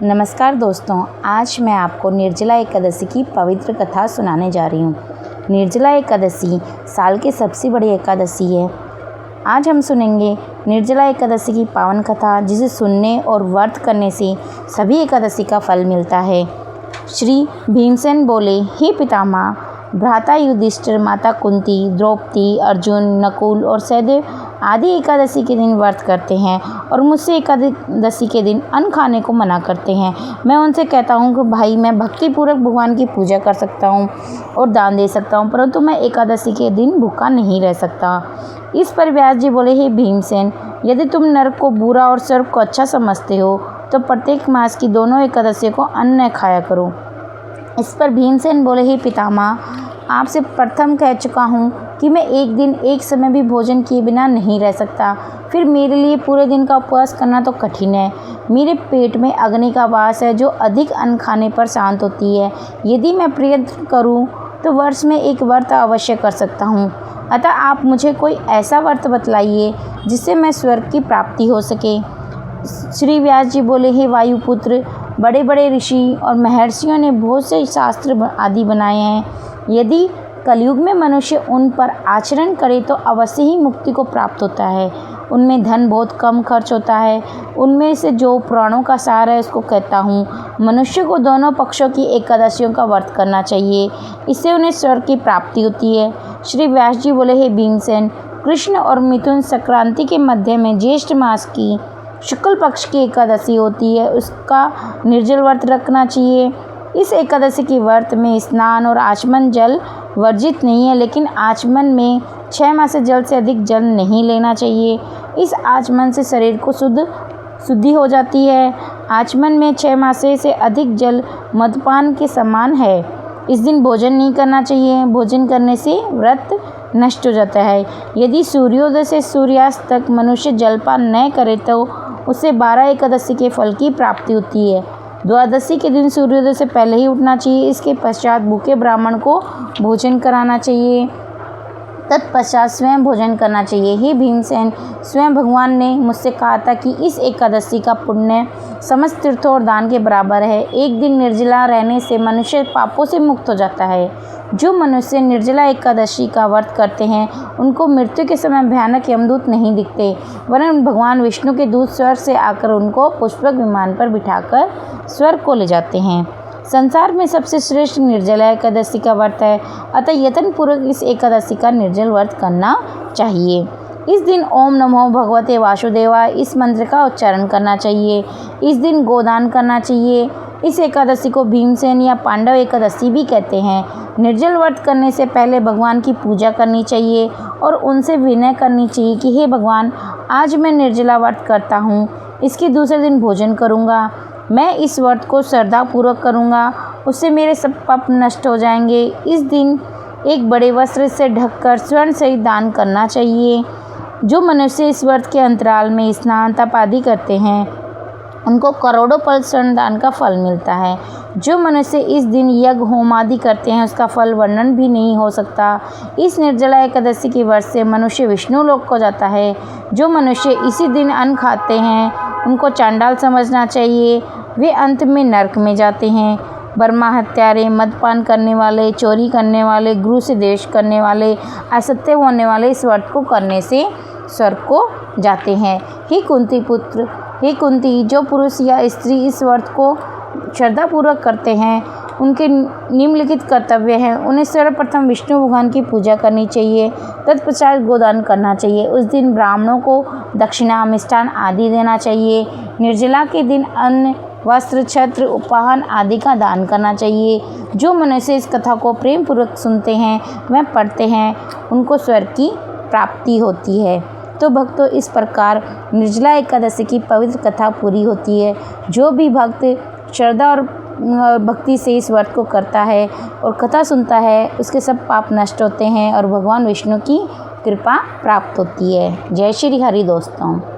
नमस्कार दोस्तों, आज मैं आपको निर्जला एकादशी की पवित्र कथा सुनाने जा रही हूँ। निर्जला एकादशी साल की सबसे बड़ी एकादशी है। आज हम सुनेंगे निर्जला एकादशी की पावन कथा, जिसे सुनने और व्रत करने से सभी एकादशी का फल मिलता है। श्री भीमसेन बोले, हे पितामह, भ्राता युधिष्ठिर, माता कुंती, द्रौपदी, अर्जुन, नकुल और सहदेव आदि एकादशी के दिन व्रत करते हैं और मुझसे एकादशी के दिन अन्न खाने को मना करते हैं। मैं उनसे कहता हूँ कि भाई, मैं भक्तिपूर्वक भगवान की पूजा कर सकता हूँ और दान दे सकता हूँ, परंतु मैं एकादशी के दिन भूखा नहीं रह सकता। इस पर व्यास जी बोले, हे भीमसेन, यदि तुम नरक को बुरा और स्वर्ग को अच्छा समझते हो तो प्रत्येक मास की दोनों एकादशी को अन्न न खाया करो। इस पर भीमसेन बोले, हे पितामह, आपसे प्रथम कह चुका हूँ कि मैं एक दिन एक समय भी भोजन किए बिना नहीं रह सकता। फिर मेरे लिए पूरे दिन का उपवास करना तो कठिन है। मेरे पेट में अग्नि का वास है, जो अधिक अन्न खाने पर शांत होती है। यदि मैं प्रयत्न करूँ तो वर्ष में एक व्रत अवश्य कर सकता हूँ। अतः आप मुझे कोई ऐसा व्रत बतलाइए जिससे मैं स्वर्ग की प्राप्ति हो सके। श्री व्यास जी बोले, हे वायुपुत्र, बड़े बड़े ऋषि और महर्षियों ने बहुत से शास्त्र आदि बनाए हैं। यदि कलयुग में मनुष्य उन पर आचरण करे तो अवश्य ही मुक्ति को प्राप्त होता है। उनमें धन बहुत कम खर्च होता है। उनमें से जो पुराणों का सार है उसको कहता हूँ। मनुष्य को दोनों पक्षों की एकादशियों का व्रत करना चाहिए, इससे उन्हें स्वर्ग की प्राप्ति होती है। श्री व्यास जी बोले, हे भीमसेन, कृष्ण और मिथुन संक्रांति के मध्य में ज्येष्ठ मास की शुक्ल पक्ष की एकादशी होती है, उसका निर्जल व्रत रखना चाहिए। इस एकादशी के व्रत में स्नान और आचमन जल वर्जित नहीं है, लेकिन आचमन में 6 मास से जल से अधिक जल नहीं लेना चाहिए। इस आचमन से शरीर को शुद्धि हो जाती है। आचमन में 6 मास से अधिक जल मदपान के समान है। इस दिन भोजन नहीं करना चाहिए। भोजन करने से व्रत नष्ट हो जाता है। यदि सूर्योदय से सूर्यास्त तक मनुष्य जलपान न करे तो उसे 12 एकादशी के फल की प्राप्ति होती है। द्वादशी के दिन सूर्योदय से पहले ही उठना चाहिए। इसके पश्चात भूखे ब्राह्मण को भोजन कराना चाहिए। तत्पश्चात स्वयं भोजन करना चाहिए। हे भीमसेन, स्वयं भगवान ने मुझसे कहा था कि इस एकादशी का पुण्य समस्त तीर्थों और दान के बराबर है। एक दिन निर्जला रहने से मनुष्य पापों से मुक्त हो जाता है। जो मनुष्य निर्जला एकादशी का व्रत करते हैं उनको मृत्यु के समय भयानक यमदूत नहीं दिखते, वरन भगवान विष्णु के दूत स्वर्ग से आकर उनको पुष्पक विमान पर बिठाकर स्वर्ग को ले जाते हैं। संसार में सबसे श्रेष्ठ निर्जला एकादशी का व्रत है, अतः यत्नपूर्वक इस एकादशी का निर्जल व्रत करना चाहिए। इस दिन ओम नमो भगवते वासुदेवाय इस मंत्र का उच्चारण करना चाहिए। इस दिन गोदान करना चाहिए। इस एकादशी को भीमसेन या पांडव एकादशी भी कहते हैं। निर्जल व्रत करने से पहले भगवान की पूजा करनी चाहिए और उनसे विनय करनी चाहिए कि हे भगवान, आज मैं निर्जला व्रत करता हूँ, इसके दूसरे दिन भोजन करूँगा। मैं इस व्रत को श्रद्धापूर्वक करूँगा, उससे मेरे सब पाप नष्ट हो जाएंगे। इस दिन एक बड़े वस्त्र से ढककर स्वर्ण सहित दान करना चाहिए। जो मनुष्य इस व्रत के अंतराल में स्नान तप आदि करते हैं उनको करोड़ों पल स्वर्ण दान का फल मिलता है। जो मनुष्य इस दिन यज्ञ होम आदि करते हैं उसका फल वर्णन भी नहीं हो सकता। इस निर्जला एकादशी के व्रत से मनुष्य विष्णु लोक को जाता है। जो मनुष्य इसी दिन अन्न खाते हैं उनको चांडाल समझना चाहिए। वे अंत में नरक में जाते हैं। बर्मा हत्यारे, मदपान करने वाले, चोरी करने वाले, गुरु से द्वेष करने वाले, असत्य होने वाले इस व्रत को करने से स्वर्ग को जाते हैं। हे कुंती पुत्र, हे कुंती, जो पुरुष या स्त्री इस व्रत को श्रद्धापूर्वक करते हैं उनके निम्नलिखित कर्तव्य हैं। उन्हें सर्वप्रथम विष्णु भगवान की पूजा करनी चाहिए। तत्पश्चात गोदान करना चाहिए। उस दिन ब्राह्मणों को दक्षिणा, मिष्ठान आदि देना चाहिए। निर्जला के दिन अन्न, वस्त्र, छत्र, उपहार आदि का दान करना चाहिए। जो मनुष्य इस कथा को प्रेम पूर्वक सुनते हैं वह पढ़ते हैं, उनको स्वर्ग की प्राप्ति होती है। तो भक्तों, इस प्रकार निर्जला एकादशी की पवित्र कथा पूरी होती है। जो भी भक्त श्रद्धा और भक्ति से इस व्रत को करता है और कथा सुनता है उसके सब पाप नष्ट होते हैं और भगवान विष्णु की कृपा प्राप्त होती है। जय श्री हरि दोस्तों।